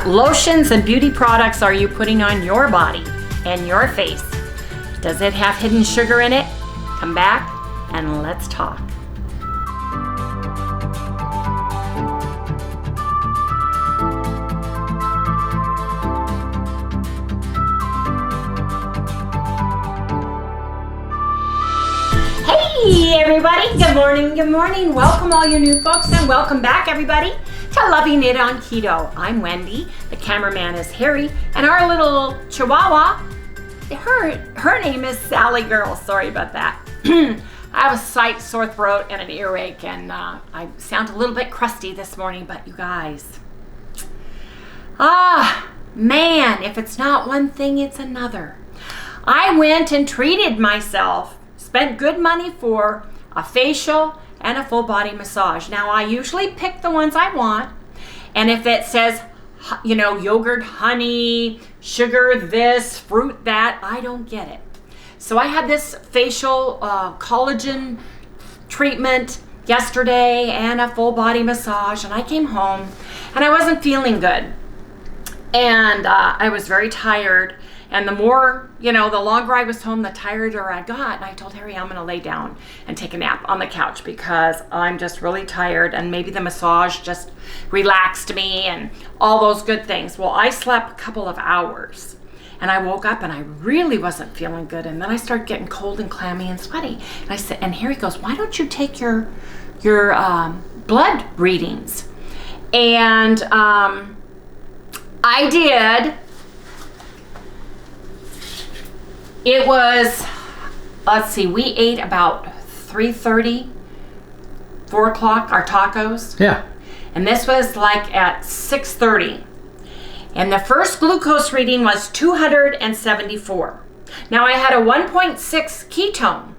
What lotions and beauty products are you putting on your body and your face? Does it have hidden sugar in it? Come back and let's talk. Hey everybody, good morning, good morning. Welcome all you new folks and welcome back everybody to Loving It on Keto. I'm Wendy, the cameraman is Harry, and our little chihuahua, her name is Sally Girl. Sorry about that. I have a slight sore throat and an earache, and I sound a little bit crusty this morning, but you guys, man, if it's not one thing, it's another. I went and treated myself. Spent good money for a facial and a full body massage. Now I usually pick the ones I want, and if it says, you know, yogurt, honey, sugar, this, fruit, that, I don't get it. So I had this facial collagen treatment yesterday and a full body massage, and I came home and I wasn't feeling good, and I was very tired. And the more, you know, the longer I was home, the tireder I got. And I told Harry I'm going to lay down and take a nap on the couch because I'm just really tired, and maybe the massage just relaxed me and all those good things. Well, I slept a couple of hours and I woke up and I really wasn't feeling good. And then I started getting cold and clammy and sweaty. And I said, and Harry goes, why don't you take your blood readings? And I did. It was, let's see, we ate about 3:30, 4 o'clock, our tacos. Yeah. And this was like at 6:30. And the first glucose reading was 274. Now I had a 1.6 ketone.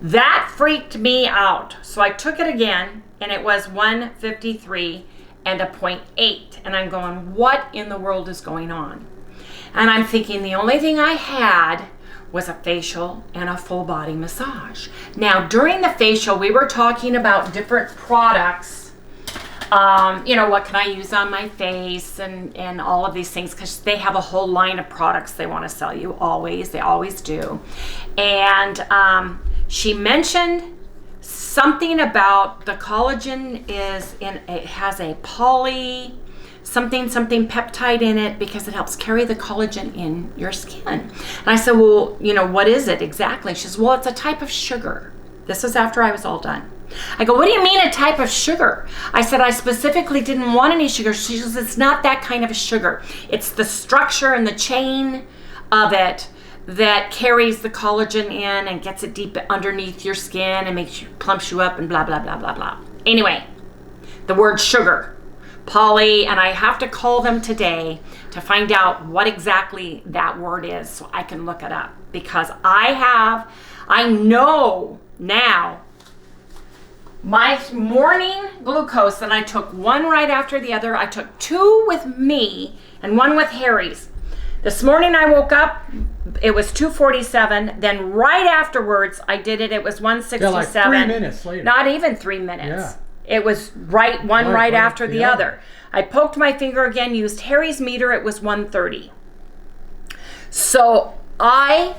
That freaked me out. So I took it again, and it was 153 and a 0.8. And I'm going, what in the world is going on? And I'm thinking the only thing I had was a facial and a full body massage. Now, during the facial, we were talking about different products. You know, what can I use on my face and all of these things, because they have a whole line of products they want to sell you always. They always do. And she mentioned something about the collagen it has a something peptide in it because it helps carry the collagen in your skin. And I said, well, you know, what is it exactly? She says, well, it's a type of sugar. This was after I was all done. I go, what do you mean a type of sugar? I said, I specifically didn't want any sugar. She says, it's not that kind of a sugar. It's the structure and the chain of it that carries the collagen in and gets it deep underneath your skin and plumps you up and blah, blah, blah, blah, blah. Anyway, the word sugar. Poly, and I have to call them today to find out what exactly that word is so I can look it up, because I know now my morning glucose, and I took one right after the other. I took 2 with me and 1 with Harry's. This morning I woke up, it was 247. Then right afterwards I did it. It was 167. Yeah, like 3 minutes later. Not even 3 minutes. Yeah. It was right after the other. I poked my finger again, used Harry's meter, it was 130. So I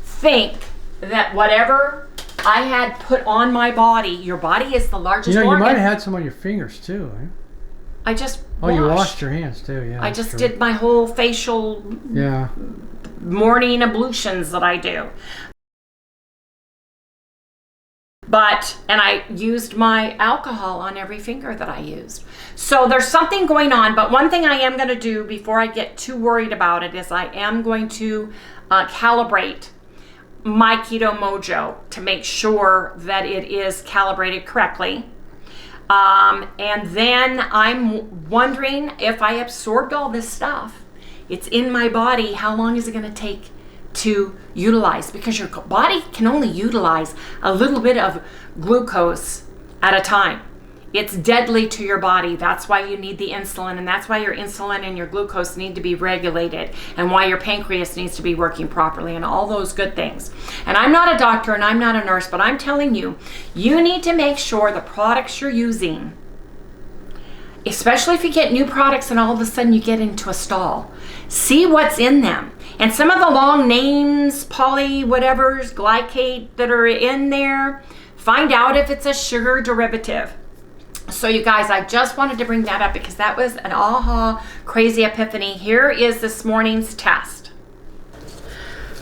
think that whatever I had put on my body, your body is the largest organ. You might have had some on your fingers too. Eh? I just you washed your hands too, yeah. I just did my whole facial morning ablutions that I do. And I used my alcohol on every finger that I used. So there's something going on, but one thing I am going to do before I get too worried about it is I am going to calibrate my Keto Mojo to make sure that it is calibrated correctly. And then I'm wondering if I absorbed all this stuff. It's in my body. How long is it going to take to utilize? Because your body can only utilize a little bit of glucose at a time. It's deadly to your body. That's why you need the insulin, and that's why your insulin and your glucose need to be regulated, and why your pancreas needs to be working properly, and all those good things. And I'm not a doctor and I'm not a nurse, but I'm telling you, you need to make sure the products you're using especially if you get new products and all of a sudden you get into a stall. See what's in them. And some of the long names, poly whatevers, glycate that are in there, find out if it's a sugar derivative. So you guys, I just wanted to bring that up because that was an aha crazy epiphany. Here is this morning's test.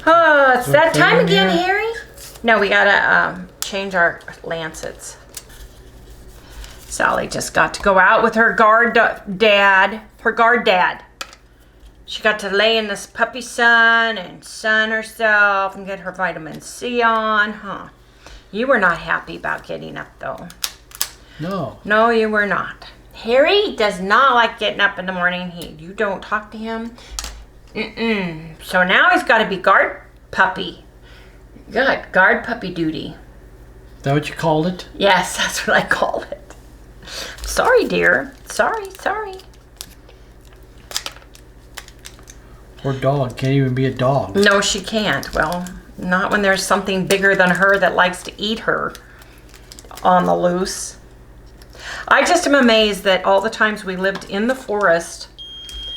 Oh, it's that time again, Harry? No, we gotta change our lancets. Sally just got to go out with her guard dad. She got to lay in this puppy sun and sun herself and get her vitamin C on, huh? You were not happy about getting up, though. No. No, you were not. Harry does not like getting up in the morning. You don't talk to him. So now he's got to be guard puppy. Good, guard puppy duty. Is that what you called it? Yes, that's what I call it. Sorry, dear. Sorry. Poor dog can't even be a dog. No, she can't. Well, not when there's something bigger than her that likes to eat her on the loose. I just am amazed that all the times we lived in the forest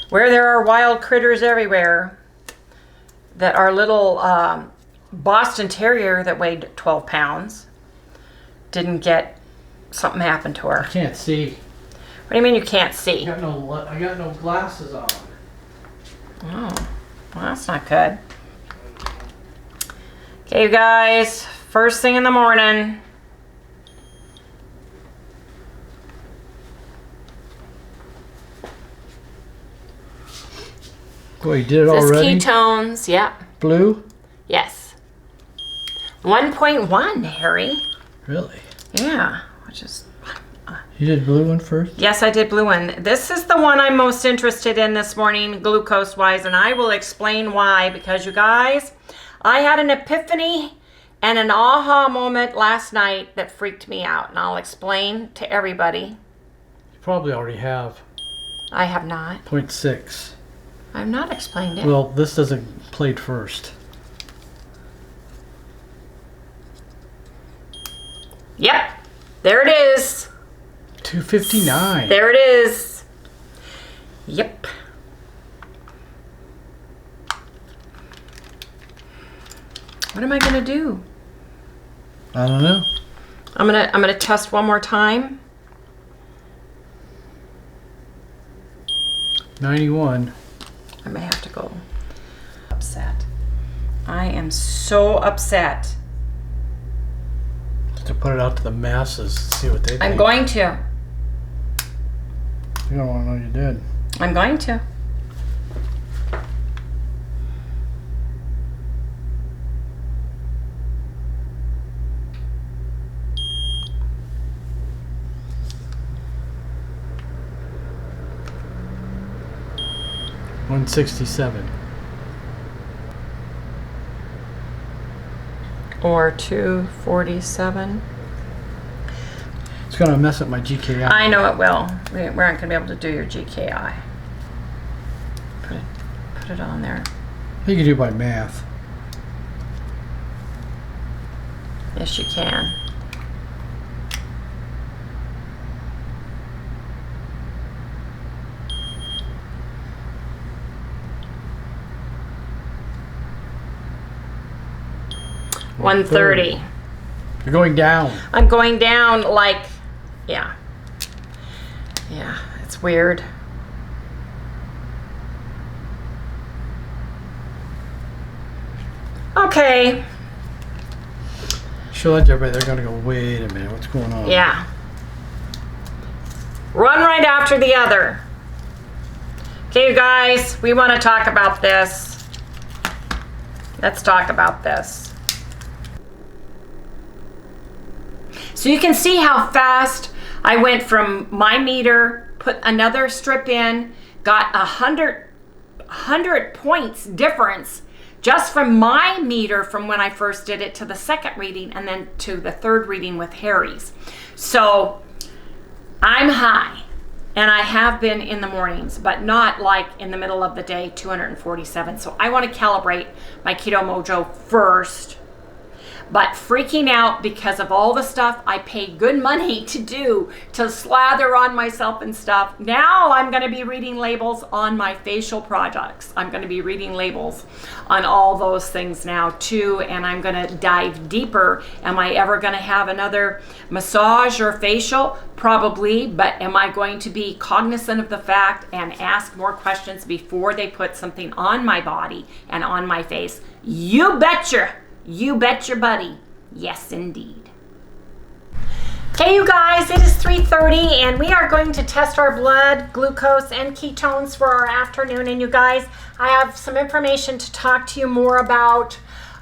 where there are wild critters everywhere, that our little Boston Terrier that weighed 12 pounds didn't get something happen to her. I can't see. What do you mean you can't see? I got no glasses on. Oh, well, that's not good. Okay, you guys, first thing in the morning. Boy, you did it already? This ketones, yep. Blue? Yes. 1.1, Harry. Really? Yeah, which is... You did blue one first? Yes, I did blue one. This is the one I'm most interested in this morning, glucose-wise, and I will explain why. Because, you guys, I had an epiphany and an aha moment last night that freaked me out. And I'll explain to everybody. You probably already have. I have not. 0.6. I've not explained it. Well, this doesn't played first. Yep. There it is. 259. There it is. Yep. What am I gonna do? I don't know. I'm gonna test one more time. 91. I may have to go. Upset. I am so upset. To put it out to the masses, see what they think. I'm going to. You don't want to know you did. I'm going to. $167. Or 247. It's gonna mess up my GKI. I know it will. We aren't gonna be able to do your GKI. Put it on there. You can do by math. Yes, you can. $130. You're going down. I'm going down like, yeah. Yeah, it's weird. Okay. Show that to everybody. They're gonna go, wait a minute, what's going on? Yeah. One right after the other. Okay, you guys, we want to talk about this. Let's talk about this. So you can see how fast I went from my meter, put another strip in, got 100 points difference just from my meter from when I first did it to the second reading and then to the third reading with Harry's. So I'm high, and I have been in the mornings, but not like in the middle of the day, 247. So I want to calibrate my Keto Mojo first. but freaking out because of all the stuff I paid good money to do, to slather on myself and stuff. Now I'm going to be reading labels on my facial products. I'm going to be reading labels on all those things now too, and I'm going to dive deeper. Am I ever going to have another massage or facial? Probably, but am I going to be cognizant of the fact and ask more questions before they put something on my body and on my face? You betcha. You bet your buddy. Yes, indeed. Okay, you guys, it is 3:30 and we are going to test our blood glucose and ketones for our afternoon. And you guys, I have some information to talk to you more about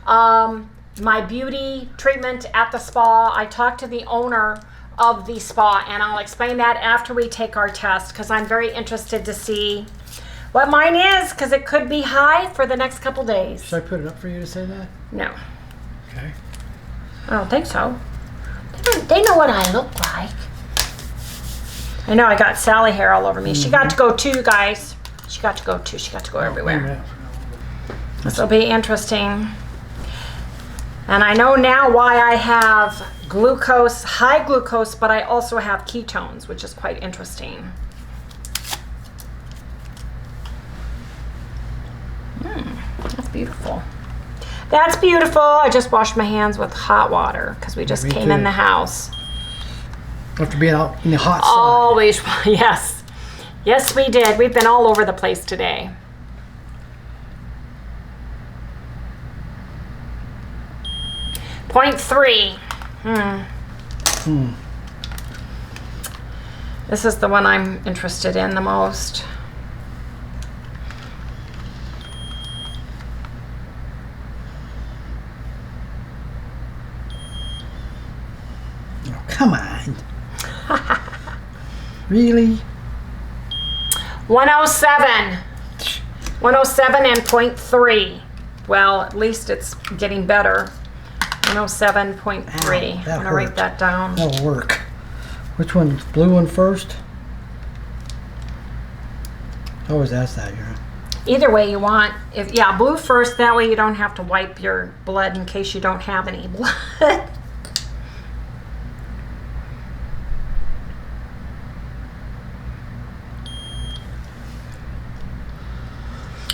my beauty treatment at the spa. I talked to the owner of the spa and I'll explain that after we take our test, because I'm very interested to see what mine is, because it could be high for the next couple days. Should I put it up for you to say that? No. Okay. I don't think so. They know what I look like. I know I got Sally hair all over me. She got to go too, you guys. She got to go too. She got to go everywhere. This will be interesting. And I know now why I have glucose, high glucose, but I also have ketones, which is quite interesting. That's beautiful. That's beautiful. I just washed my hands with hot water because we just came in the house. After being out in the hot sun. Always, yes. Yes, we did. We've been all over the place today. Point 3. This is the one I'm interested in the most. Come on. Really? 107. 107 and 0.3. Well, at least it's getting better. 107.3. I'm going to write that down. That'll work. Which one? Blue one first? I always ask that, you know. Either way you want. Yeah, blue first. That way you don't have to wipe your blood in case you don't have any blood.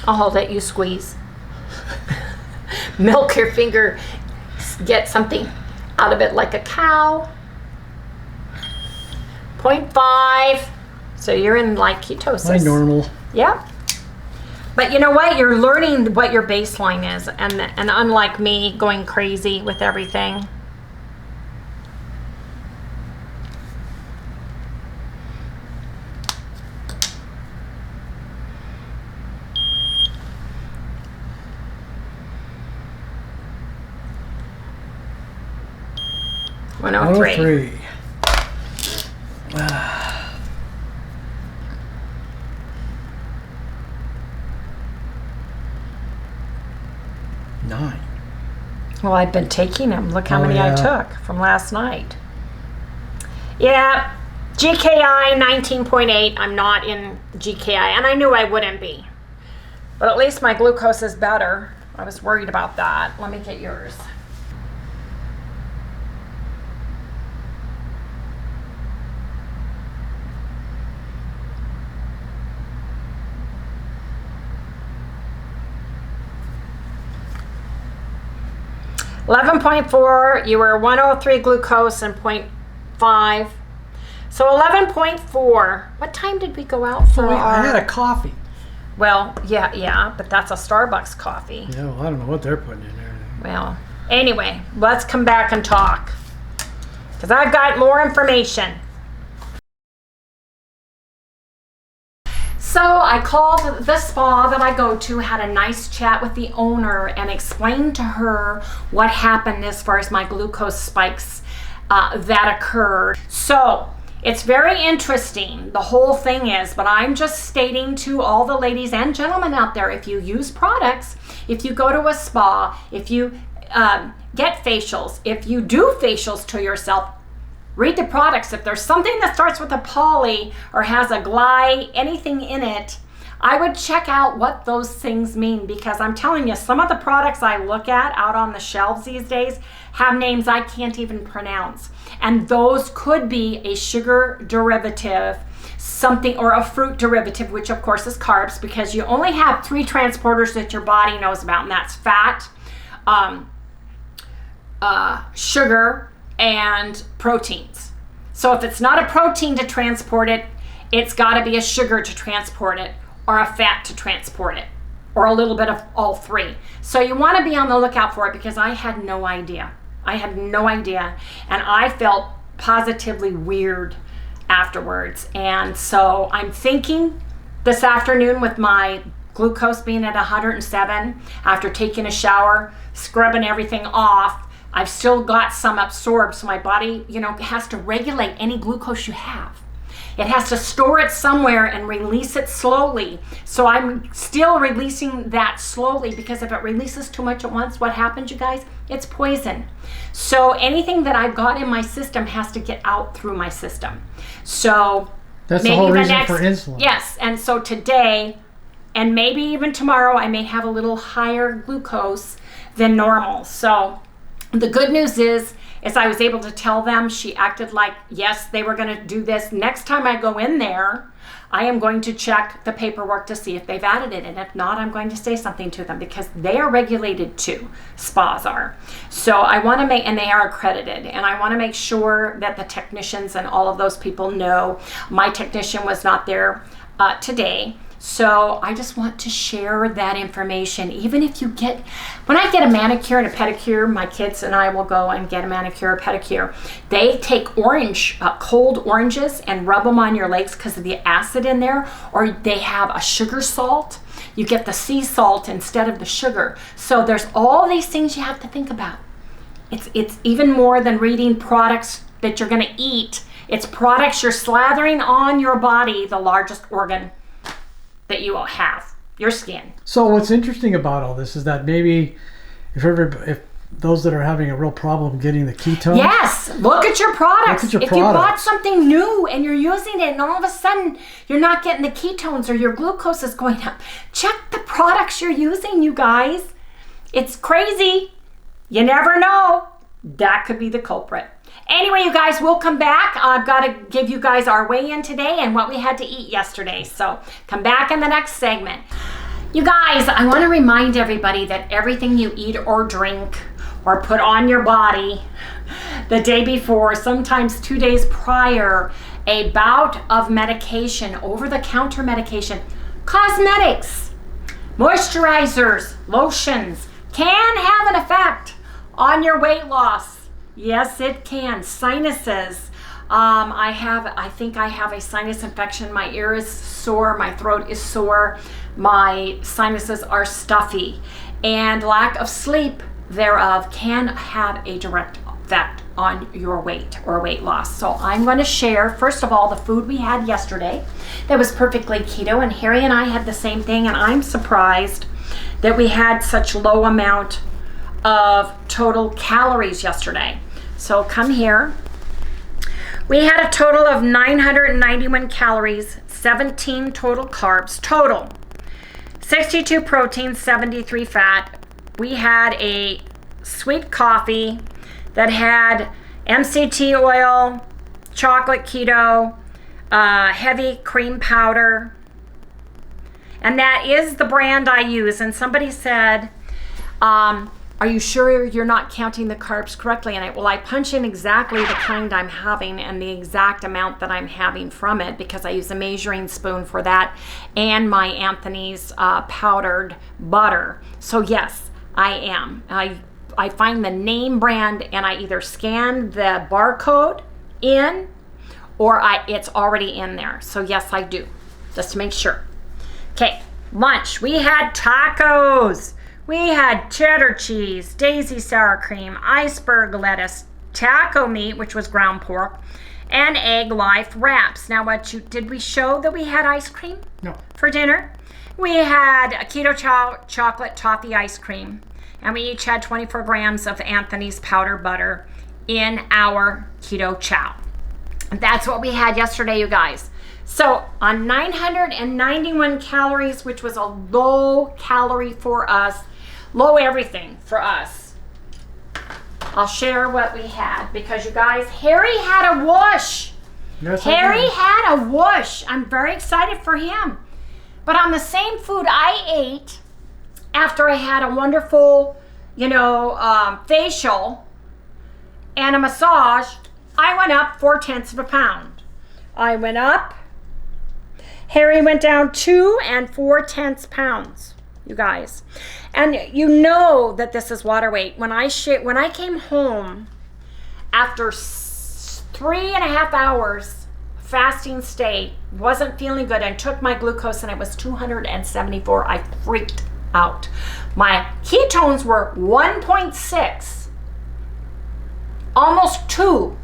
I'll hold it, you squeeze. Milk your finger, get something out of it like a cow. 0.5. So you're in like ketosis. My normal. Yep. But you know what? You're learning what your baseline is, and unlike me going crazy with everything. One oh three. 9. Well, I've been taking them. Look how many I took from last night. Yeah, GKI 19.8. I'm not in GKI, and I knew I wouldn't be. But at least my glucose is better. I was worried about that. Let me get yours. $11.4, you were 103 glucose and 0.5. So 11.4. What time did we go out for? I had a coffee. Well, yeah, but that's a Starbucks coffee. Yeah, well, I don't know what they're putting in there. Well, anyway, let's come back and talk, because I've got more information. So I called the spa that I go to, had a nice chat with the owner, and explained to her what happened as far as my glucose spikes that occurred. So it's very interesting, the whole thing is, but I'm just stating to all the ladies and gentlemen out there, if you use products, if you go to a spa, if you get facials, if you do facials to yourself, read the products. If there's something that starts with a poly or has a gly, anything in it, I would check out what those things mean, because I'm telling you, some of the products I look at out on the shelves these days have names I can't even pronounce. And those could be a sugar derivative, something, or a fruit derivative, which of course is carbs, because you only have 3 transporters that your body knows about, and that's fat, sugar, and proteins. So if it's not a protein to transport it, it's got to be a sugar to transport it, or a fat to transport it, or a little bit of all 3. So you want to be on the lookout for it, because I had no idea. I had no idea, and I felt positively weird afterwards. And so I'm thinking this afternoon, with my glucose being at 107, after taking a shower, scrubbing everything off, I've still got some absorbed, so my body, you know, has to regulate any glucose you have. It has to store it somewhere and release it slowly. So I'm still releasing that slowly, because if it releases too much at once, what happens, you guys? It's poison. So anything that I've got in my system has to get out through my system. So that's the whole reason for insulin. Yes, and so today, and maybe even tomorrow, I may have a little higher glucose than normal. So the good news is I was able to tell them. She acted like, yes, they were going to do this. Next time I go in there, I am going to check the paperwork to see if they've added it. And if not, I'm going to say something to them, because they are regulated too. Spas are. So I want to make, and they are accredited. And I want to make sure that the technicians and all of those people know. My technician was not there today. So I just want to share that information. Even if you get, when I get a manicure and a pedicure, my kids and I will go and get a manicure or pedicure. They take cold oranges and rub them on your legs because of the acid in there, or they have a sugar salt. You get the sea salt instead of the sugar. So there's all these things you have to think about. It's even more than reading products that you're going to eat. It's products you're slathering on your body, the largest organ that you will have, your skin. So what's interesting about all this is that maybe if those that are having a real problem getting the ketones. Yes, look at your products. Look at your if products. You bought something new and you're using it, and all of a sudden you're not getting the ketones, or your glucose is going up, check the products you're using, you guys. It's crazy. You never know. That could be the culprit. Anyway, you guys, we'll come back. I've got to give you guys our weigh-in today and what we had to eat yesterday. So come back in the next segment. You guys, I want to remind everybody that everything you eat or drink or put on your body the day before, sometimes 2 days prior, a bout of medication, over-the-counter medication, cosmetics, moisturizers, lotions, can have an effect on your weight loss. Yes, it can. Sinuses. I think I have a sinus infection. My ear is sore. My throat is sore. My sinuses are stuffy. And lack of sleep thereof can have a direct effect on your weight or weight loss. So I'm going to share, first of all, the food we had yesterday that was perfectly keto. And Harry and I had the same thing. And I'm surprised that we had such low amount of total calories yesterday. So come here. We had a total of 991 calories, 17 total carbs, total 62 protein, 73 fat. We had a sweet coffee that had MCT oil, chocolate keto, heavy cream powder, and that is the brand I use. And somebody said, are you sure you're not counting the carbs correctly? And I punch in exactly the kind I'm having and the exact amount that I'm having from it, because I use a measuring spoon for that, and my Anthony's powdered butter. So yes, I am. I find the name brand and I either scan the barcode in, or it's already in there. So yes, I do, just to make sure. Okay, lunch. We had tacos. We had cheddar cheese, daisy sour cream, iceberg lettuce, taco meat, which was ground pork, and egg life wraps. Now, did we show that we had ice cream? No. For dinner? We had a keto chocolate toffee ice cream, and we each had 24 grams of Anthony's powder butter in our keto chow. That's what we had yesterday, you guys. So on 991 calories, which was a low calorie for us, low everything for us, I'll share what we had because you guys, Harry had a whoosh. Yes, Harry had a whoosh. I'm very excited for him. But on the same food I ate after I had a wonderful, facial and a massage, I went up 0.4 of a pound. I went up. Harry went down 2 4/10 pounds, you guys. And you know that this is water weight. When I came home after 3.5 hours fasting state, wasn't feeling good, and took my glucose and it was 274, I freaked out. My ketones were 1.6, almost 2.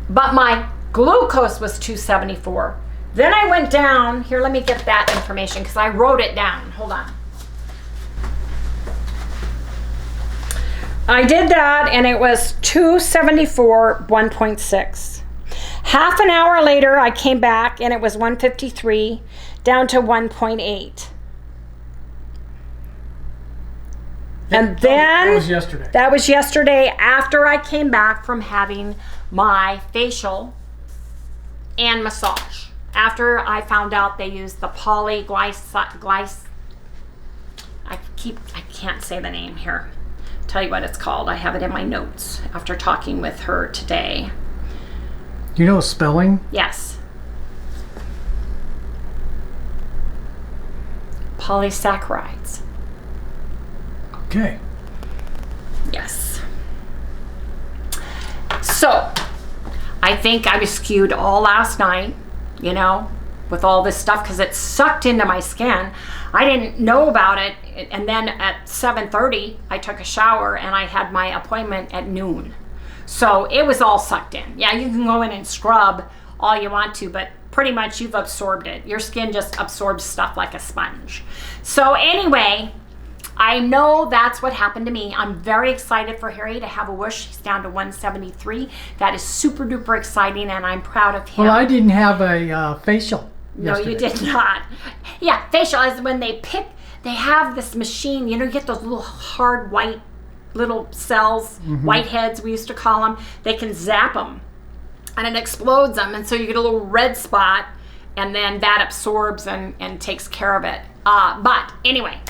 But my glucose was 274. Then I went down, here, let me get that information because I wrote it down. Hold on. I did that and it was 274, 1.6. Half an hour later, I came back and it was 153, down to 1.8. And then that was yesterday. That was yesterday after I came back from having my facial and massage. After I found out they used the I can't say the name here. Tell you what it's called. I have it in my notes after talking with her today. Do you know spelling? Yes. Polysaccharides. Okay. Yes. So, I think I was skewed all last night, with all this stuff because it sucked into my skin. I didn't know about it. And then at 7:30, I took a shower and I had my appointment at noon. So it was all sucked in. Yeah, you can go in and scrub all you want to, but pretty much you've absorbed it. Your skin just absorbs stuff like a sponge. So anyway, I know that's what happened to me. I'm very excited for Harry to have a whoosh. He's down to 173. That is super duper exciting, and I'm proud of him. Well, I didn't have a facial yesterday. No, you did not. Yeah, facial is when they have this machine, you get those little hard white little cells, whiteheads we used to call them. They can zap them, and it explodes them, and so you get a little red spot, and then that absorbs and takes care of it. But anyway,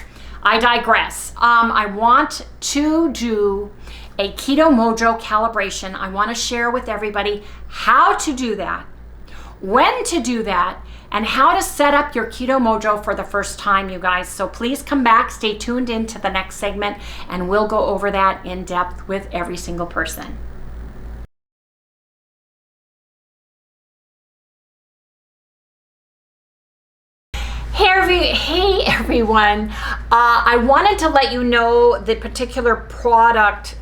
I digress. I want to do a Keto Mojo calibration. I want to share with everybody how to do that, when to do that, and how to set up your Keto Mojo for the first time, you guys. So please come back, stay tuned into the next segment, and we'll go over that in depth with every single person. Hey everyone, I wanted to let you know the particular product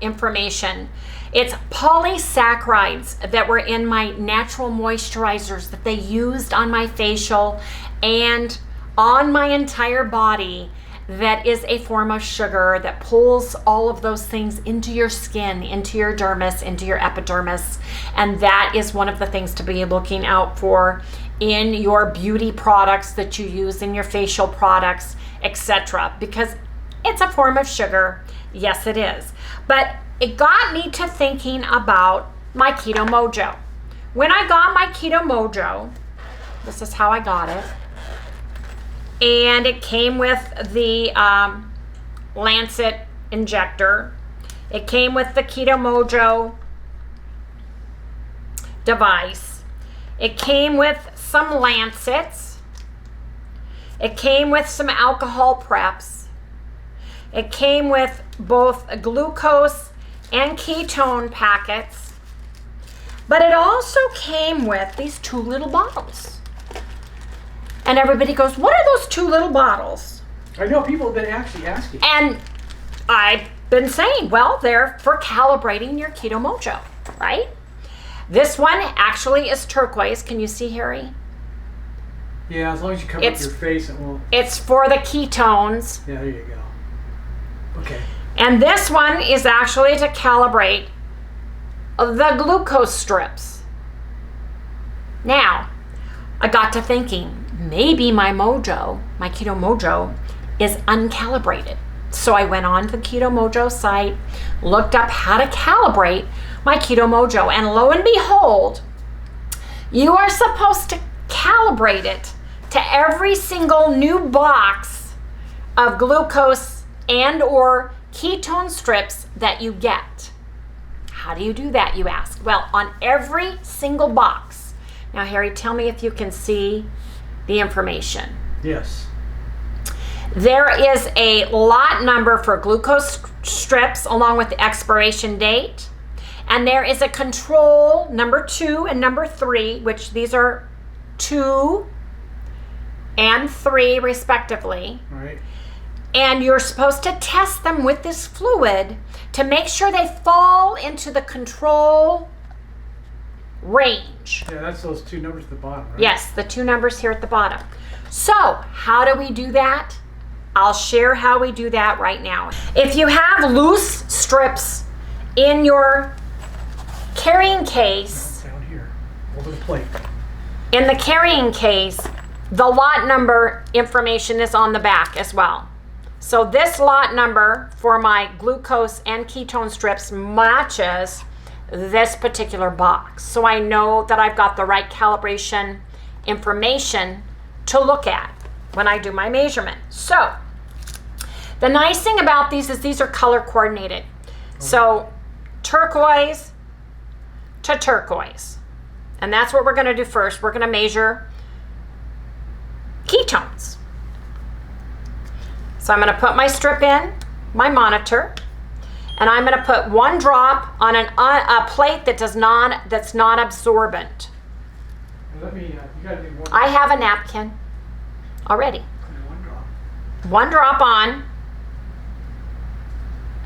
information. It's polysaccharides that were in my natural moisturizers that they used on my facial and on my entire body. That is a form of sugar that pulls all of those things into your skin, into your dermis, into your epidermis. And that is one of the things to be looking out for in your beauty products that you use, in your facial products, etc. Because it's a form of sugar. Yes, it is. But it got me to thinking about my Keto Mojo. When I got my Keto Mojo, this is how I got it. And it came with the Lancet injector. It came with the Keto Mojo device. It came with some Lancets. It came with some alcohol preps. It came with both glucose and ketone packets. But it also came with these 2 little bottles. And everybody goes, what are those 2 little bottles? I know people have been actually asking. And I've been saying, well, they're for calibrating your Keto Mojo, right? This one actually is turquoise. Can you see, Harry? Yeah, as long as you cover up your face, it won't. It's for the ketones. Yeah, there you go. Okay. And this one is actually to calibrate the glucose strips. Now, I got to thinking, maybe my Mojo, my Keto Mojo, is uncalibrated. So I went on to the Keto Mojo site, looked up how to calibrate my Keto Mojo, and lo and behold, you are supposed to calibrate it to every single new box of glucose and or ketone strips that you get. How do you do that, you ask? Well, on every single box. Now, Harry, tell me if you can see the information. Yes. There is a lot number for glucose strips along with the expiration date. And there is a control number 2 and number 3, which these are 2 and 3 respectively. Right. And you're supposed to test them with this fluid to make sure they fall into the control range. Yeah, that's those 2 numbers at the bottom, right? Yes, the 2 numbers here at the bottom. So, how do we do that? I'll share how we do that right now. If you have loose strips in your carrying case, down here, over the plate. in the carrying case, the lot number information is on the back as well. So this lot number for my glucose and ketone strips matches this particular box. So I know that I've got the right calibration information to look at when I do my measurement. So the nice thing about these is these are color coordinated. So turquoise to turquoise. And that's what we're going to do first. We're going to measure ketones. So I'm going to put my strip in, my monitor, and I'm going to put 1 drop on a plate that's not absorbent. Let me, you gotta do 1 I have a napkin already. 1 drop. 1 drop on,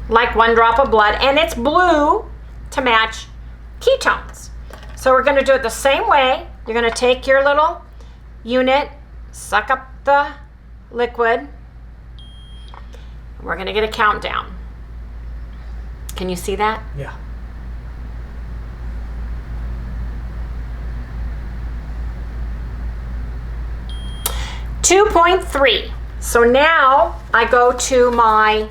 like 1 drop of blood, and it's blue to match ketones. So we're going to do it the same way. You're going to take your little unit, suck up the liquid. We're going to get a countdown. Can you see that? Yeah. .3. So now I go to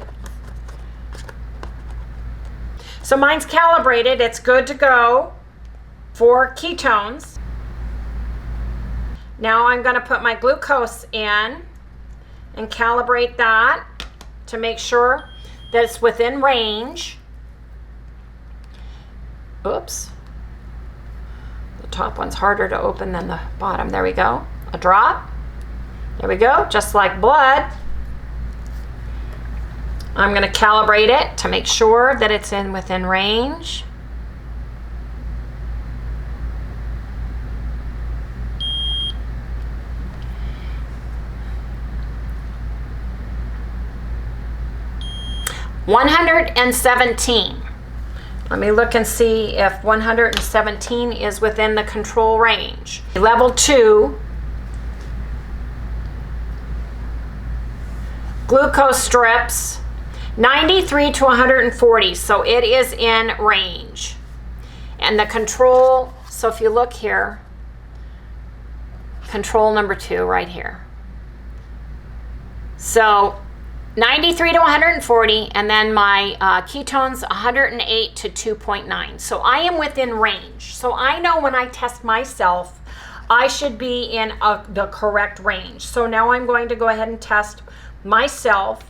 so mine's calibrated. It's good to go for ketones. Now I'm going to put my glucose in and calibrate that to make sure that it's within range. Oops. The top one's harder to open than the bottom. There we go. A drop. There we go. Just like blood. I'm going to calibrate it to make sure that it's within range. .117. Let me look and see if 117 is within the control range. Level 2. Glucose strips, 93 to 140, so it is in range. And the control, so if you look here, control number 2 right here. So 93 to 140, and then my ketones 108 to 2.9. So I am within range. So I know when I test myself, I should be in the correct range. So now I'm going to go ahead and test myself.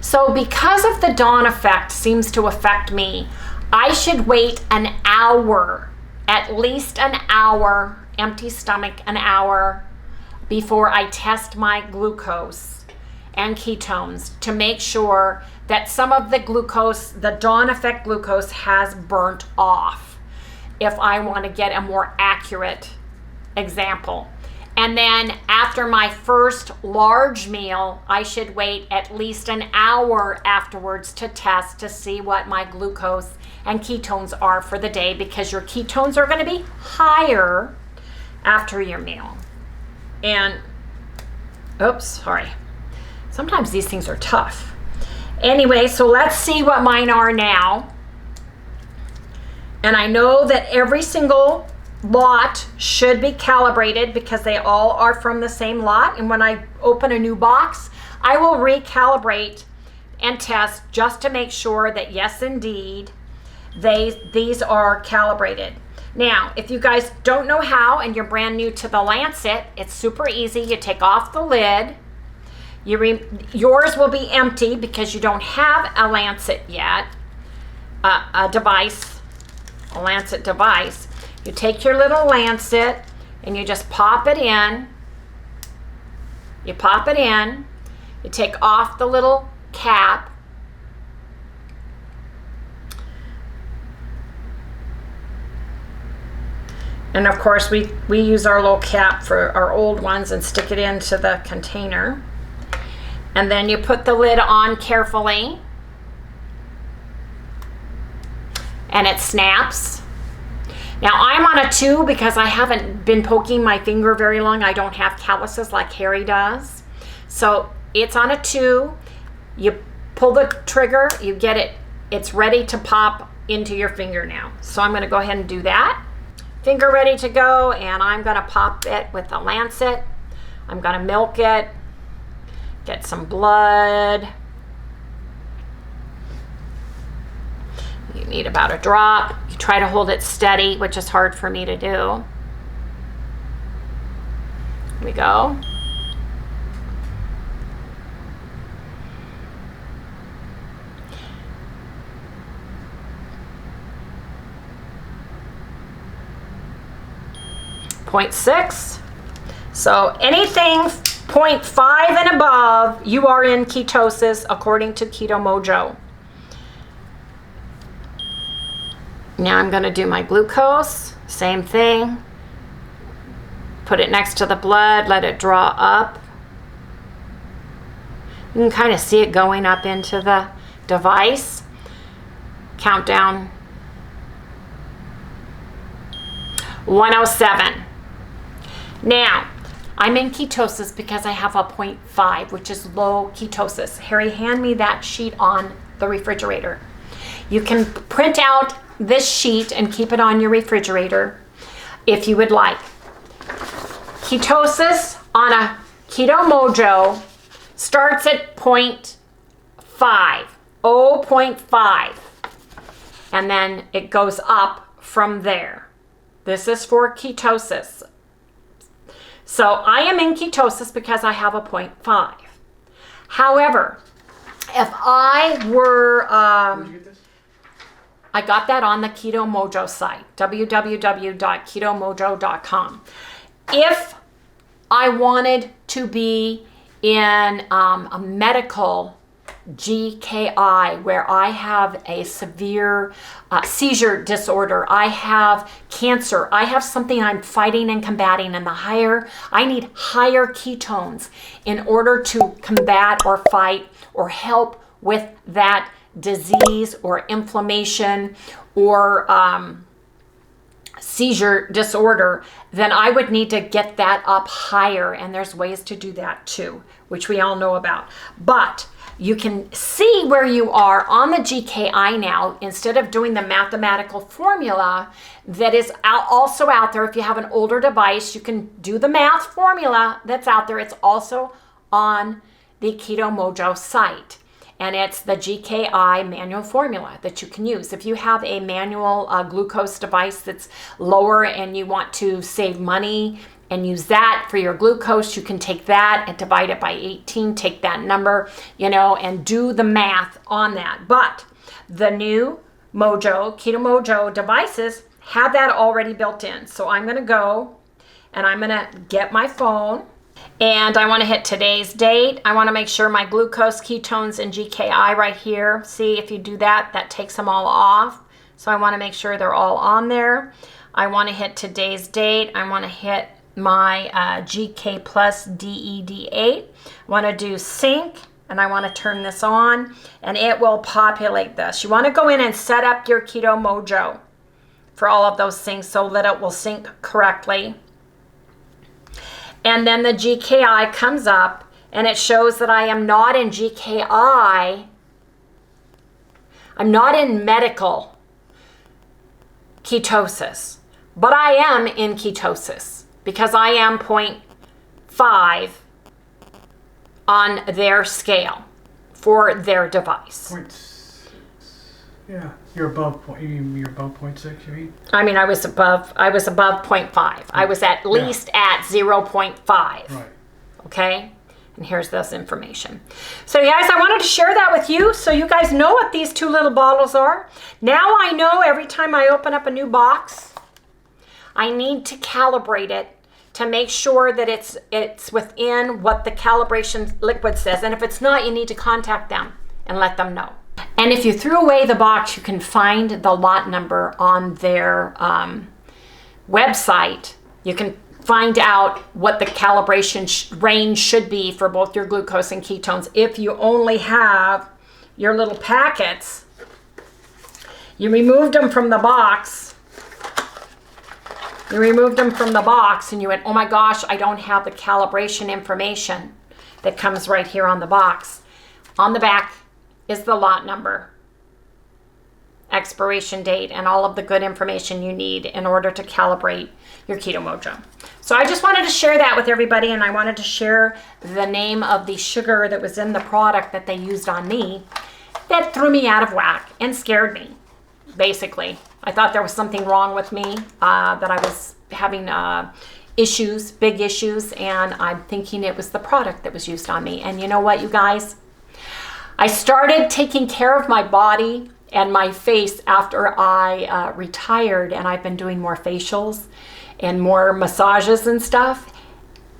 So because of the dawn effect seems to affect me, I should wait an hour, at least an hour, empty stomach, an hour before I test my glucose and ketones to make sure that some of the glucose, the dawn effect glucose, has burnt off if I want to get a more accurate example. And then after my first large meal, I should wait at least an hour afterwards to test to see what my glucose and ketones are for the day, because your ketones are going to be higher after your meal. And, oops, sorry. Sometimes these things are tough. Anyway, so let's see what mine are now. And I know that every single lot should be calibrated because they all are from the same lot. And when I open a new box, I will recalibrate and test just to make sure that yes, indeed, these are calibrated. Now, if you guys don't know how and you're brand new to the Lancet, it's super easy. You take off the lid. Yours will be empty because you don't have a Lancet yet, a Lancet device. You take your little Lancet and you just pop it in. You pop it in. You take off the little cap. And of course, we use our little cap for our old ones and stick it into the container. And then you put the lid on carefully. And it snaps. Now I'm on a 2 because I haven't been poking my finger very long. I don't have calluses like Harry does. So it's on a 2. You pull the trigger, you get it, it's ready to pop into your finger now. So I'm gonna go ahead and do that. Finger ready to go, and I'm gonna pop it with the Lancet. I'm gonna milk it, get some blood. You need about a drop. You try to hold it steady, which is hard for me to do. Here we go. .6. So anything 0.5 and above, you are in ketosis according to Keto Mojo. Now I'm going to do my glucose. Same thing. Put it next to the blood, let it draw up. You can kind of see it going up into the device. Countdown. 107. Now, I'm in ketosis because I have a 0.5, which is low ketosis. Harry, hand me that sheet on the refrigerator. You can print out this sheet and keep it on your refrigerator if you would like. Ketosis on a Keto Mojo starts at 0.5, 0.5, and then it goes up from there. This is for ketosis. So I am in ketosis because I have a 0.5. However, if I were, I got that on the Keto Mojo site, www.ketomojo.com. If I wanted to be in a medical GKI, where I have a severe seizure disorder, I have cancer, I have something I'm fighting and combating, and I need higher ketones in order to combat or fight or help with that disease or inflammation or seizure disorder, then I would need to get that up higher, and there's ways to do that too, which we all know about. But you can see where you are on the GKI now, instead of doing the mathematical formula that is also out there. If you have an older device, you can do the math formula that's out there. It's also on the Keto Mojo site. And it's the GKI manual formula that you can use. If you have a manual glucose device that's lower and you want to save money and use that for your glucose, you can take that and divide it by 18, take that number, and do the math on that. But the new Mojo, Keto Mojo devices have that already built in. So I'm gonna go and I'm gonna get my phone, and I wanna hit today's date. I wanna make sure my glucose, ketones, and GKI right here. See, if you do that, that takes them all off. So I wanna make sure they're all on there. I wanna hit today's date. I wanna hit my GK plus DED8. I want to do sync, and I want to turn this on, and it will populate this. You want to go in and set up your Keto Mojo for all of those things so that it will sync correctly. And then the GKI comes up, and it shows that I am not in GKI. I'm not in medical ketosis. but I am in ketosis because I am 0.5 on their scale for their device. 0.6. Yeah, you're above point. You're above 0.6. You mean? I mean, I was above 0.5. I was at least at 0.5. Right. Okay. And here's this information. So you guys, I wanted to share that with you so you guys know what these two little bottles are. Now I know every time I open up a new box, I need to calibrate it to make sure that it's within what the calibration liquid says. And if it's not, you need to contact them and let them know. And if you threw away the box, you can find the lot number on their website. You can find out what the calibration range should be for both your glucose and ketones. If you only have your little packets, you removed them from the box. You removed them from the box and you went, oh my gosh, I don't have the calibration information that comes right here on the box. On the back is the lot number, expiration date, and all of the good information you need in order to calibrate your Keto Mojo. So I just wanted to share that with everybody, and I wanted to share the name of the sugar that was in the product that they used on me that threw me out of whack and scared me, basically. I thought there was something wrong with me, that I was having issues, big issues, and I'm thinking it was the product that was used on me. And you know what, you guys? I started taking care of my body and my face after I retired, and I've been doing more facials and more massages and stuff.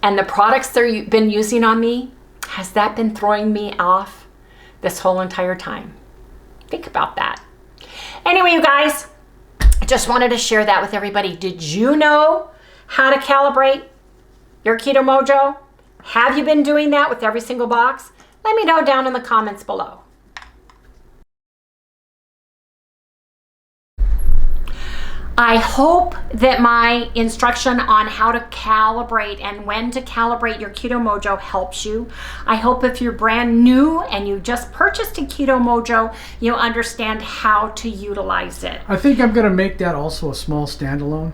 And the products they've been using on me, has that been throwing me off this whole entire time? Think about that. Anyway, you guys, I just wanted to share that with everybody. Did you know how to calibrate your Keto Mojo? Have you been doing that with every single box? Let me know down in the comments below. I hope that my instruction on how to calibrate and when to calibrate your Keto Mojo helps you. I hope if you're brand new and you just purchased a Keto Mojo, you understand how to utilize it. I think I'm going to make that also a small standalone.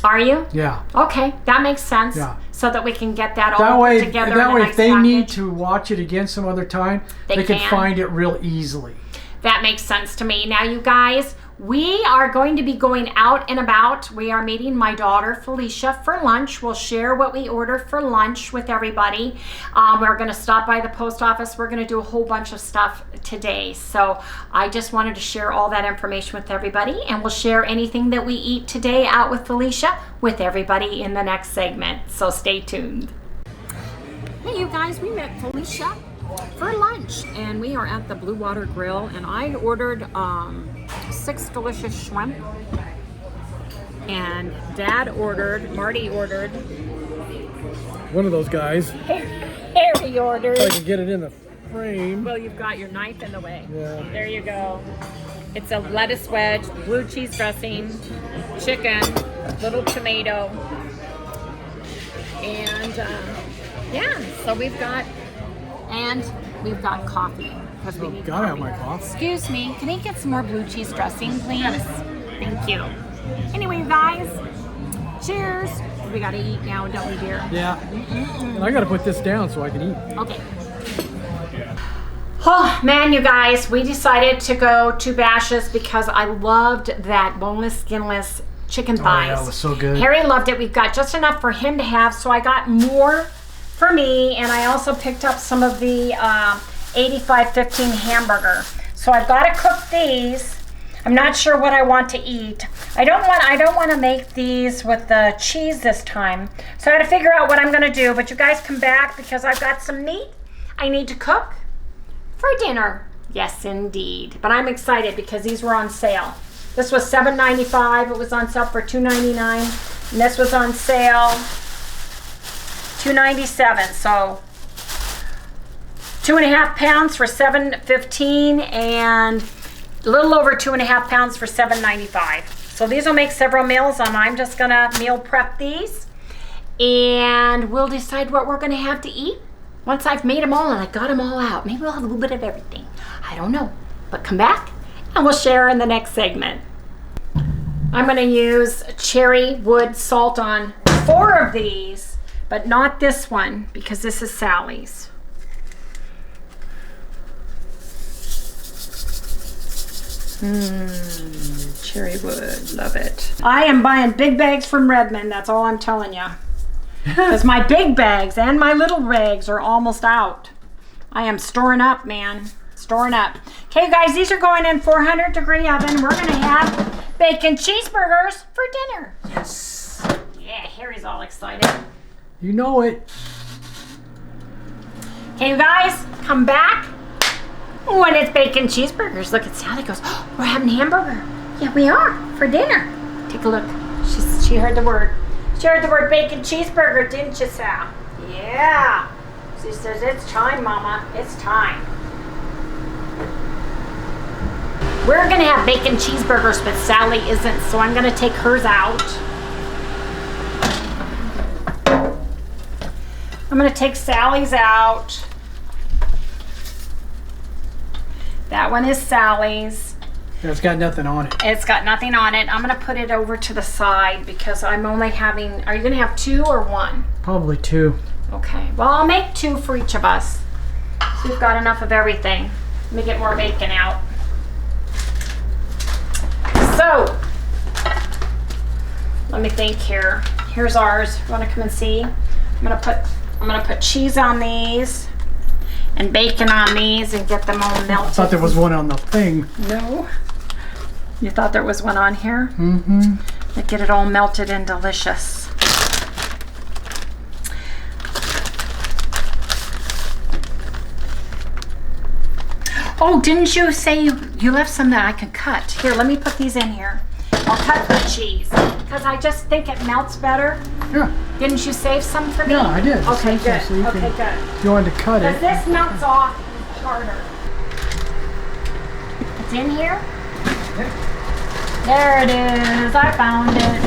Are you? Yeah. Okay, that makes sense. Yeah. So that we can get that all put together. That way, nice if they package. need to watch it again some other time, they can find it real easily. That makes sense to me. Now, you guys, we are going to be going out and about. We are meeting my daughter, Felicia, for lunch. We'll share what we ordered for lunch with everybody. We're going to stop by the post office. We're going to do a whole bunch of stuff today. So I just wanted to share all that information with everybody, and we'll share anything that we eat today out with Felicia with everybody in the next segment. So stay tuned. Hey, you guys, we met Felicia for lunch, and we are at the Blue Water Grill, and I ordered 6 delicious shrimp, and Marty ordered One of those guys. Harry ordered. If I can get it in the frame. Well, you've got your knife in the way. Yeah. There you go. It's a lettuce wedge, blue cheese dressing, chicken, little tomato, and yeah, so we've got coffee. Because we need Gotta have coffee. my coffee. Excuse me, can I get some more blue cheese dressing, please? Thank you. Anyway, guys, cheers. We gotta eat now, don't we, dear? Yeah. And I gotta put this down so I can eat. Okay. Oh man, you guys, we decided to go to Bash's because I loved that boneless, skinless chicken thighs. Oh yeah, it was so good. Harry loved it. We've got just enough for him to have, so I got more for me, and I also picked up some of the 85-15 hamburger. So I've got to cook these. I'm not sure what I want to eat. I don't want to make these with the cheese this time. So I got to figure out what I'm going to do. But you guys come back because I've got some meat I need to cook for dinner. Yes, indeed. But I'm excited because these were on sale. This was $7.95. It was on sale for $2.99, and this was on sale $2.97. So 2.5 pounds for $7.15 and a little over 2.5 pounds for $7.95. So these will make several meals, and I'm just gonna meal prep these, and we'll decide what we're gonna have to eat once I've made them all and I got them all out. Maybe we'll have a little bit of everything. I don't know, but come back and we'll share in the next segment. I'm going to use cherry wood salt on 4 of these, but not this one because this is Sally's. Cherry wood, love it. I am buying big bags from Redmond, that's all I'm telling you. Because my big bags and my little bags are almost out. I am storing up, man. Storing up. Okay, guys, these are going in 400-degree oven. We're going to have bacon cheeseburgers for dinner. Yes. Yeah, Harry's all excited. You know it. Okay, you guys, come back when it's bacon cheeseburgers. Look at Sally goes, oh, we're having hamburger. Yeah, we are, for dinner. Take a look. She heard the word. She heard the word bacon cheeseburger, didn't you, Sal? Yeah. She says, it's time, Mama. It's time. We're going to have bacon cheeseburgers, but Sally isn't, so I'm going to take hers out. I'm going to take Sally's out. That one is Sally's. It's got nothing on it. It's got nothing on it. I'm going to put it over to the side because I'm only having... Are you going to have 2 or 1? Probably 2. Okay. Well, I'll make 2 for each of us. So we've got enough of everything. Let me get more bacon out. So, let me think here. Here's ours. You want to come and see? I'm gonna put cheese on these and bacon on these and get them all melted. I thought there was one on the thing. No. You thought there was one on here? Mm-hmm. To get it all melted and delicious. Oh, didn't you say you left some that I could cut? Here, let me put these in here. I'll cut the cheese because I just think it melts better. Yeah. Didn't you save some for me? Yeah, I did. Okay, good. So Okay, good. If you wanted to cut it. Because this melts off harder. It's in here? There it is. I found it.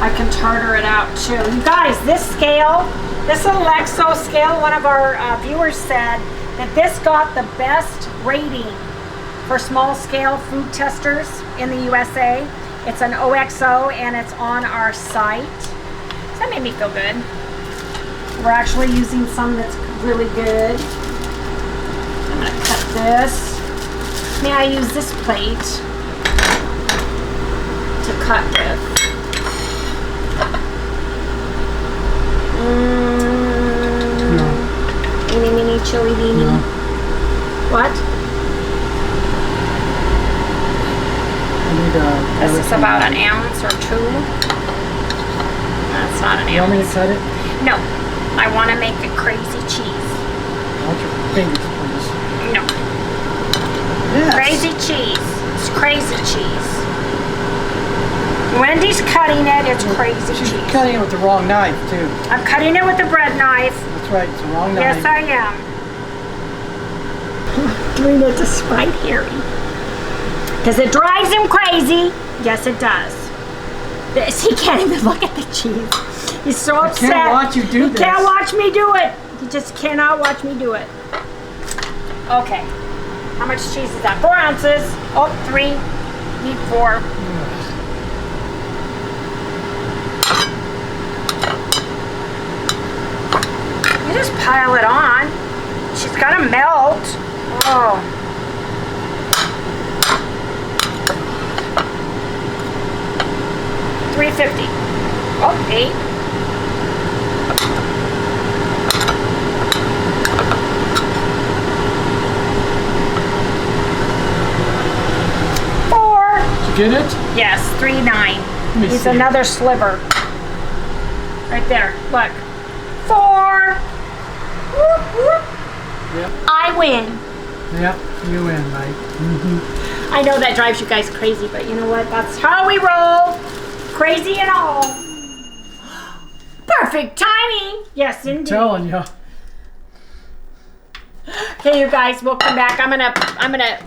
I can tartar it out too. You guys, this scale, this little Exo scale, one of our viewers said that this got the best rating for small scale food testers in the USA. It's an OXO and it's on our site. So that made me feel good. We're actually using some that's really good. I'm gonna cut this. May I use this plate to cut with? Eeny, meeny, chili, beanie. No. What? This is about an ounce or 2. That's not an You want me to ounce. cut it? No, I want to make it crazy cheese. Watch your fingers, please. No, Yes. crazy cheese. It's crazy cheese. Wendy's cutting it. It's crazy She's cheese. cutting it with the wrong knife, too. I'm cutting it with a bread knife. That's right, it's the wrong knife. Yes, I am. Doing it to spite Harry. Because it drives him crazy. Yes, it does. He can't even look at the cheese. He's so upset. I can't watch you do this. He can't watch me do it. He just cannot watch me do it. Okay. How much cheese is that? 4 ounces. Oh, 3. Need 4. You just pile it on. She's got to melt. Oh. $3.50. Oh, 8. $4. Did you get it? Yes, $3.9. me He's see. another sliver. Right there. Look. 4. Whoop, whoop. Yep. I win. Yep, you win, Mike. Mm-hmm. I know that drives you guys crazy, but you know what? That's how we roll. Crazy and all. Perfect timing. Yes, indeed. Telling you. Okay, you guys, we'll come back. I'm gonna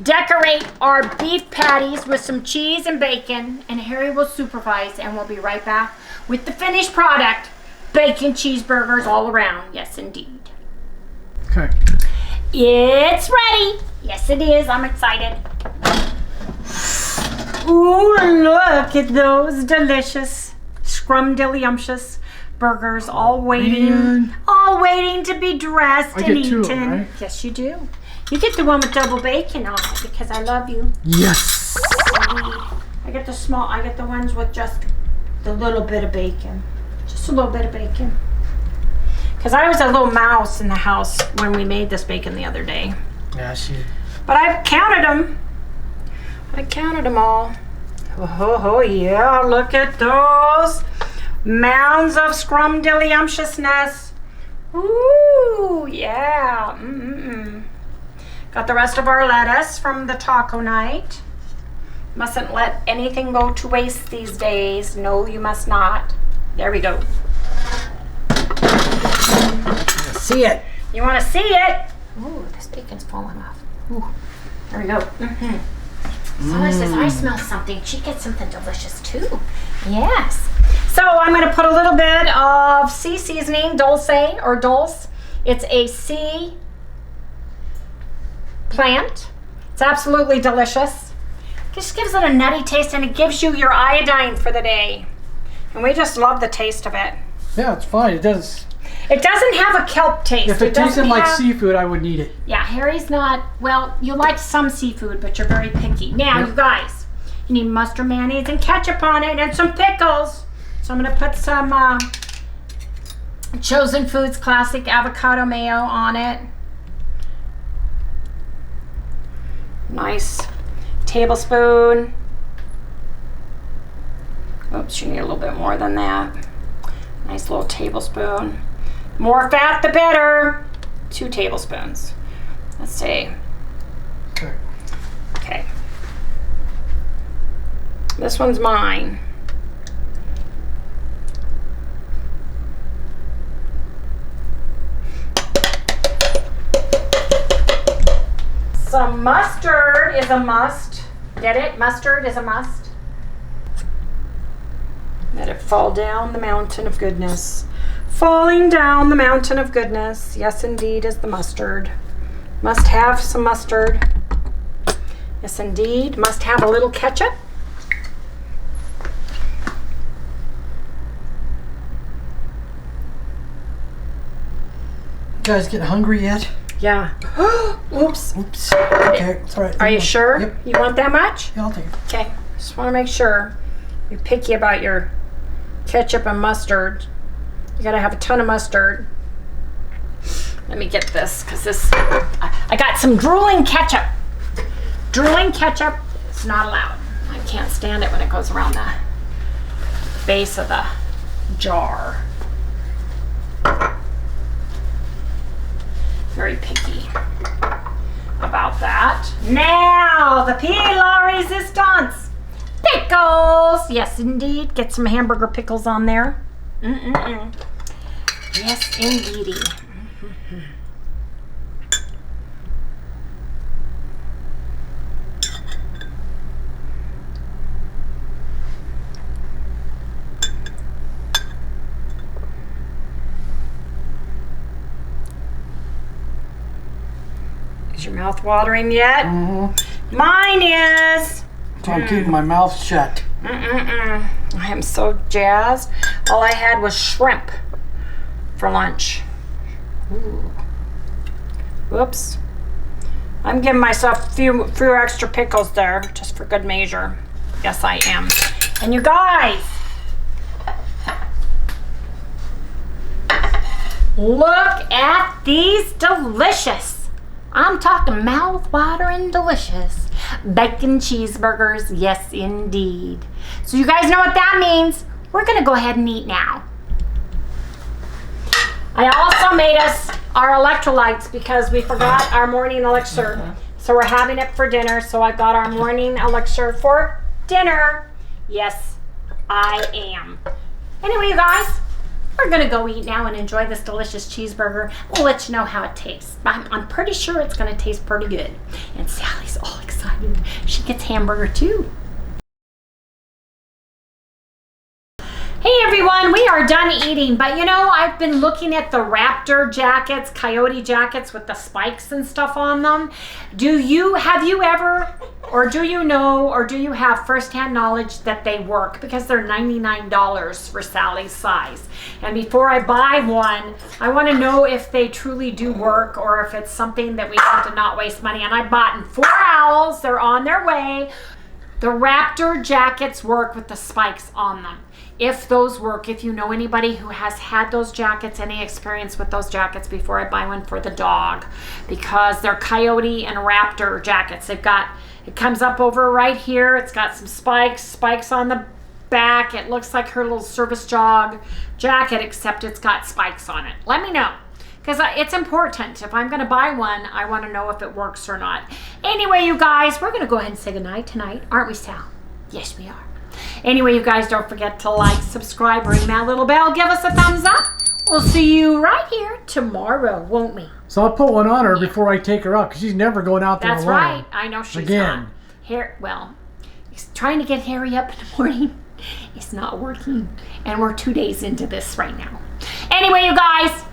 decorate our beef patties with some cheese and bacon, and Harry will supervise, and we'll be right back with the finished product. Bacon cheeseburgers all around. Yes, indeed. Okay. It's ready. Yes, it is. I'm excited. Ooh, look at those delicious, scrumdiddlyumptious burgers, all waiting to be dressed and eaten. Two, right? Yes, you do. You get the one with double bacon on it because I love you. Yes. I get the small. I get the ones with just the little bit of bacon, just a little bit of bacon. Because I was a little mouse in the house when we made this bacon the other day. Yeah, But I counted them. I counted them all. Oh yeah, look at those mounds of scrumdiddlyumptiousness. Ooh, yeah. Got the rest of our lettuce from the taco night. Mustn't let anything go to waste these days. No, you must not. There we go. see it. You want to see it? Ooh, this bacon's falling off. Ooh, there we go. Sarah says, I smell something. She gets something delicious too. Yes. So I'm going to put a little bit of sea seasoning, dulce or dulce. It's a sea plant. It's absolutely delicious. Just gives it a nutty taste and it gives you your iodine for the day. And we just love the taste of it. Yeah, it's fine. It does. It doesn't have a kelp taste. If it tasted like seafood, I would need it. Yeah, Harry's not, well, you like some seafood, but you're very picky. Now, you guys, you need mustard, mayonnaise, and ketchup on it, and some pickles. So I'm going to put some Chosen Foods Classic Avocado Mayo on it. Nice tablespoon. Oops, you need a little bit more than that. Nice little tablespoon. More fat, the better. 2 tablespoons. Let's see. Okay. Okay. This one's mine. Some mustard is a must. Get it? Mustard is a must. Let it fall down the mountain of goodness. Falling down the mountain of goodness. Yes, indeed, is the mustard. Must have some mustard. Yes, indeed. Must have a little ketchup. You guys getting hungry yet? Yeah. Oops. Oops. Okay, it's all right. Are you sure? Yep. You want that much? Yeah, I'll take it. Okay. Just want to make sure you're picky about your ketchup and mustard. You gotta have a ton of mustard. Let me get this, because this, I got some drooling ketchup. Drooling ketchup is not allowed. I can't stand it when it goes around the base of the jar. Very picky about that. Now, the pied la resistance. Pickles! Yes, indeed. Get some hamburger pickles on there. Yes, indeedy. Is your mouth watering yet? Mine is. So I'm keeping my mouth shut. I am so jazzed. All I had was shrimp for lunch. Ooh. Whoops. I'm giving myself a few extra pickles there, just for good measure. Yes, I am. And you guys, look at these delicious. I'm talking mouth-watering delicious bacon cheeseburgers. Yes, indeed. So you guys know what that means. We're gonna go ahead and eat now. I also made us our electrolytes because we forgot our morning elixir. So we're having it for dinner. So I got our morning elixir for dinner. Yes, I am. Anyway, you guys, we're gonna go eat now and enjoy this delicious cheeseburger. We'll let you know how it tastes. I'm pretty sure it's gonna taste pretty good. And Sally's all excited. She gets hamburger too. Hey everyone, we are done eating, but you know, I've been looking at the Raptor jackets, coyote jackets with the spikes and stuff on them. Have you ever, or do you know, or do you have firsthand knowledge that they work? Because they're $99 for Sally's size. And before I buy one, I want to know if they truly do work or if it's something that we need to not waste money. And I bought 4 owls, they're on their way. The Raptor jackets work with the spikes on them. If those work, if you know anybody who has had those jackets, any experience with those jackets before I buy one for the dog, because they're coyote and Raptor jackets. It comes up over right here. It's got some spikes on the back. It looks like her little service dog jacket, except it's got spikes on it. Let me know, because it's important. If I'm going to buy one, I want to know if it works or not. Anyway, you guys, we're going to go ahead and say goodnight tonight, aren't we, Sal? Yes, we are. Anyway, you guys, don't forget to like, subscribe, ring that little bell, give us a thumbs up. We'll see you right here tomorrow, won't we? So I'll put one on her before I take her out, because she's never going out there That's alone. right. I know she's not. He's trying to get Harry up in the morning. It's not working. And we're 2 days into this right now. Anyway, you guys,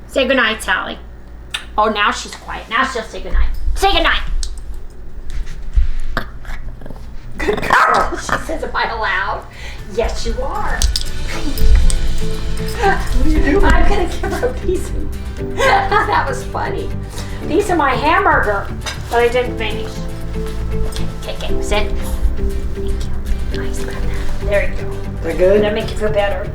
say goodnight, Sally. Oh, now she's quiet. Now she'll say goodnight. Say goodnight. Good girl, she says, am I allowed? Yes, you are. What are you doing? I'm going to give her a piece of... That was funny. Piece of my hamburger that I didn't finish. Okay, sit. Thank you. Nice. There you go. Is that good? That make you feel better.